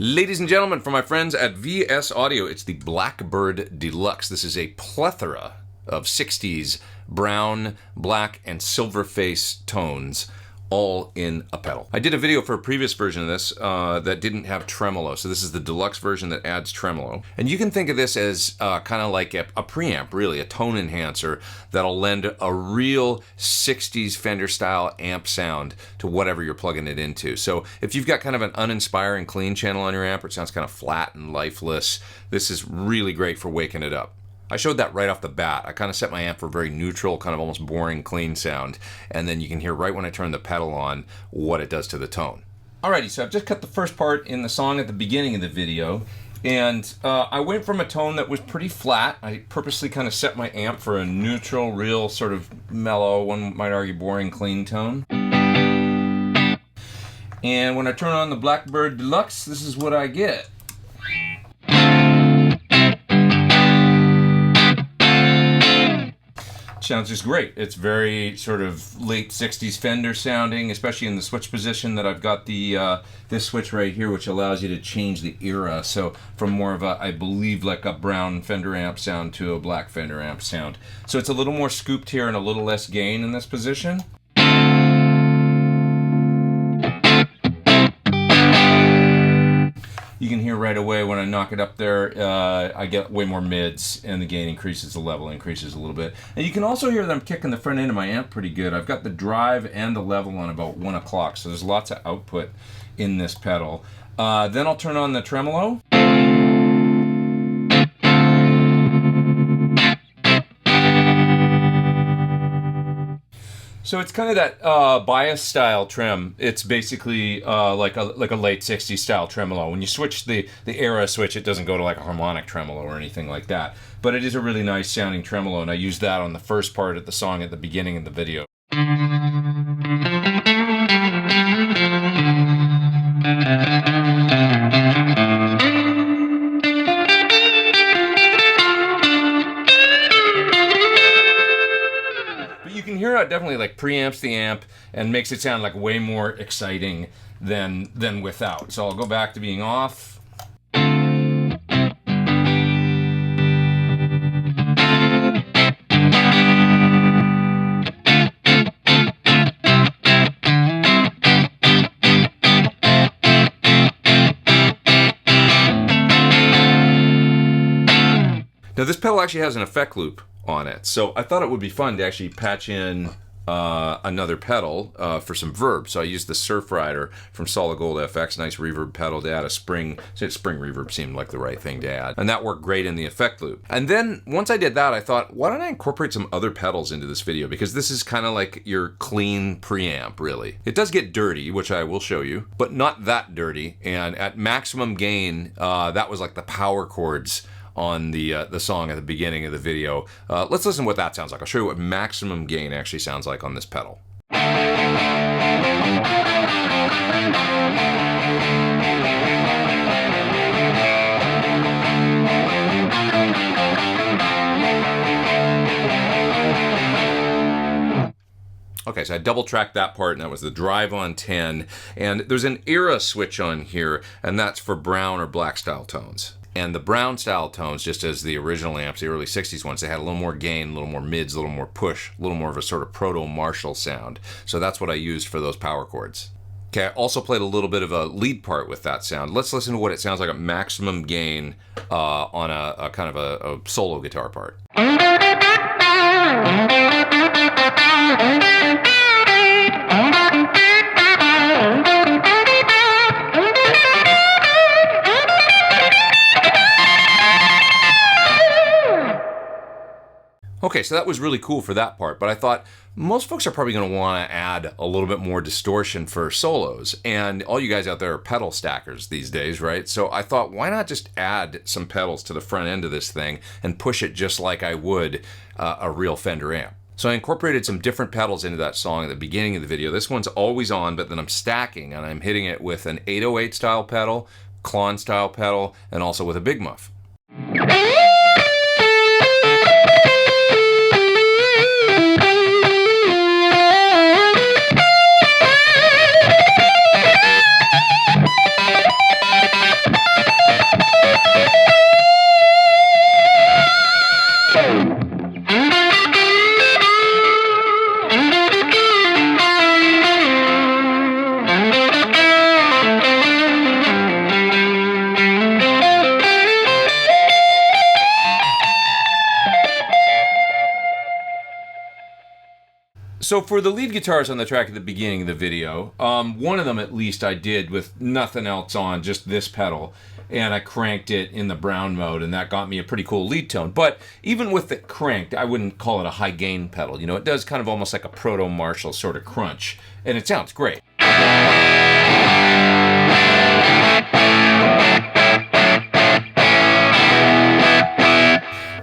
Ladies and gentlemen, from my friends at VS Audio, it's the Blackbird Deluxe. This is a plethora of 60s brown, black, and silver face tones, all in a pedal. I did a video for a previous version of this that didn't have tremolo, so this is the deluxe version that adds tremolo. And you can think of this as kind of like a preamp, really, a tone enhancer that'll lend a real 60s Fender style amp sound to whatever you're plugging it into. So if you've got kind of an uninspiring clean channel on your amp, or it sounds kind of flat and lifeless, this is really great for waking it up. I showed that right off the bat. I kind of set my amp for a very neutral, kind of almost boring, clean sound. And then you can hear right when I turn the pedal on what it does to the tone. Alrighty, so I've just cut the first part in the song at the beginning of the video. And I went from a tone that was pretty flat. I purposely kind of set my amp for a neutral, real sort of mellow, one might argue boring, clean tone. And when I turn on the Blackbird Deluxe, this is what I get. Sounds just great. It's very sort of late 60s Fender sounding, especially in the switch position that I've got the this switch right here, which allows you to change the era. So from more of a, I believe, like a brown Fender amp sound to a black Fender amp sound. So it's a little more scooped here and a little less gain in this position. You can hear right away when I knock it up there, I get way more mids and the gain increases, the level increases a little bit. And you can also hear that I'm kicking the front end of my amp pretty good. I've got the drive and the level on about 1 o'clock, so there's lots of output in this pedal. Then I'll turn on the tremolo. So it's kind of that bias style trem. It's basically like a late 60s style tremolo. When you switch the era switch, it doesn't go to like a harmonic tremolo or anything like that. But it is a really nice sounding tremolo, and I used that on the first part of the song at the beginning of the video. You can hear how it definitely like preamps the amp and makes it sound like way more exciting than without. So I'll go back to being off. Now this pedal actually has an effect loop on it, so I thought it would be fun to actually patch in another pedal for some verb. So I used the Surf Rider from Solid Gold FX, nice reverb pedal, to add a spring reverb seemed like the right thing to add, and that worked great in the effect loop. And then once I did that, I thought, why don't I incorporate some other pedals into this video, because this is kind of like your clean preamp, really. It does get dirty, which I will show you, but not that dirty. And at maximum gain, that was like the power chords on the song at the beginning of the video. Let's listen to what that sounds like. I'll show you what maximum gain actually sounds like on this pedal. Okay, so I double tracked that part, and that was the drive on 10. And there's an era switch on here, and that's for brown or black style tones. And the brown style tones, just as the original amps, the early 60s ones, they had a little more gain, a little more mids, a little more push, a little more of a sort of proto-Marshall sound. So that's what I used for those power chords. Okay, I also played a little bit of a lead part with that sound. Let's listen to what it sounds like at maximum gain on a kind of a solo guitar part. Okay, so that was really cool for that part, but I thought most folks are probably going to want to add a little bit more distortion for solos, and all you guys out there are pedal stackers these days, right? So I thought, why not just add some pedals to the front end of this thing and push it just like I would a real Fender amp? So I incorporated some different pedals into that song at the beginning of the video. This one's always on, but then I'm stacking, and I'm hitting it with an 808 style pedal, Klon style pedal, and also with a big muff. So for the lead guitars on the track at the beginning of the video, one of them at least I did with nothing else on, just this pedal, and I cranked it in the brown mode, and that got me a pretty cool lead tone. But even with it cranked, I wouldn't call it a high gain pedal. You know, it does kind of almost like a proto Marshall sort of crunch, and it sounds great.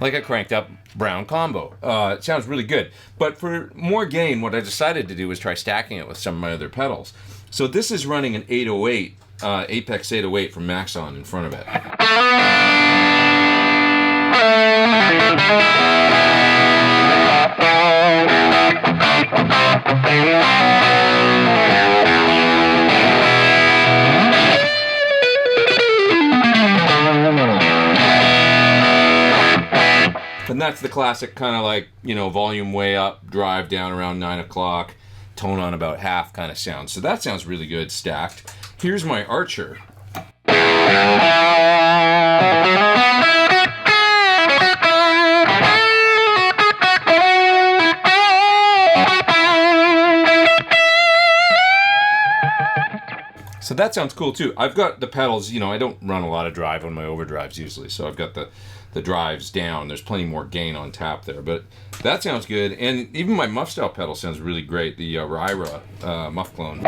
Like a cranked up brown combo. It sounds really good. But for more gain, what I decided to do was try stacking it with some of my other pedals. So this is running an 808, Apex 808 from Maxon in front of it. And that's the classic kind of like, you know, volume way up, drive down around 9 o'clock, tone on about half kind of sound. So that sounds really good stacked. Here's my Archer. So that sounds cool too. I've got the pedals, you know, I don't run a lot of drive on my overdrives usually, so I've got the drives down. There's plenty more gain on tap there, but that sounds good. And even my muff style pedal sounds really great, the Ryra muff clone.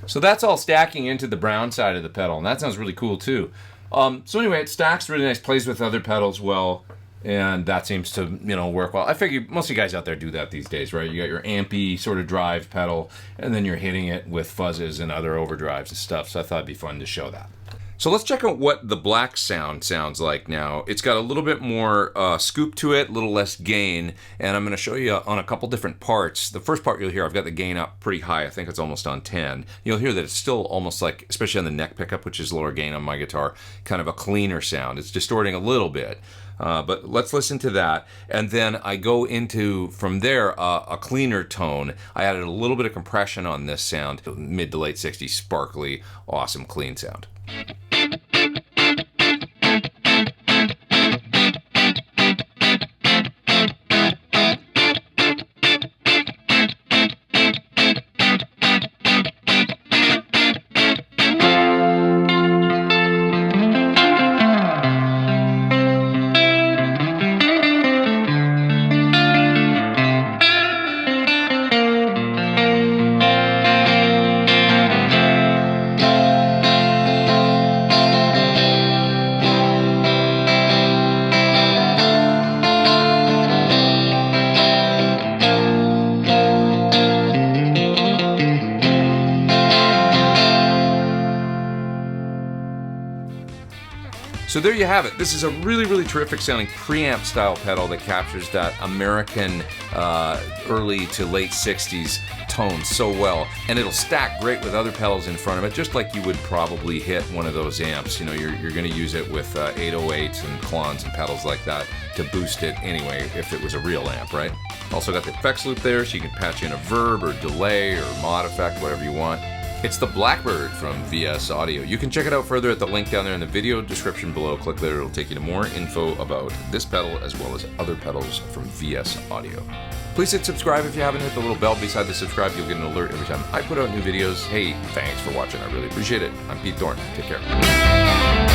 So that's all stacking into the brown side of the pedal, and that sounds really cool too. So anyway, it stacks really nice, plays with other pedals well, and that seems to, you know, work well. I figure most of you guys out there do that these days, right? You got your ampy sort of drive pedal, and then you're hitting it with fuzzes and other overdrives and stuff, so I thought it'd be fun to show that. So let's check out what the black sound sounds like now. It's got a little bit more scoop to it, a little less gain, and I'm going to show you on a couple different parts. The first part you'll hear, I've got the gain up pretty high. I think it's almost on 10. You'll hear that it's still almost like, especially on the neck pickup, which is lower gain on my guitar, kind of a cleaner sound. It's distorting a little bit. But let's listen to that, and then I go into, from there, a cleaner tone. I added a little bit of compression on this sound, mid to late 60s, sparkly, awesome, clean sound. So there you have it. This is a really, really terrific sounding preamp style pedal that captures that American early to late 60s tone so well. And it'll stack great with other pedals in front of it, just like you would probably hit one of those amps. You know, you're going to use it with 808s and clones and pedals like that to boost it anyway, if it was a real amp, right? Also got the effects loop there, so you can patch in a verb or delay or mod effect, whatever you want. It's the Blackbird from VS Audio. You can check it out further at the link down there in the video description below. Click there, it'll take you to more info about this pedal as well as other pedals from VS Audio. Please hit subscribe if you haven't. Hit the little bell beside the subscribe. You'll get an alert every time I put out new videos. Hey, thanks for watching. I really appreciate it. I'm Pete Thorn. Take care.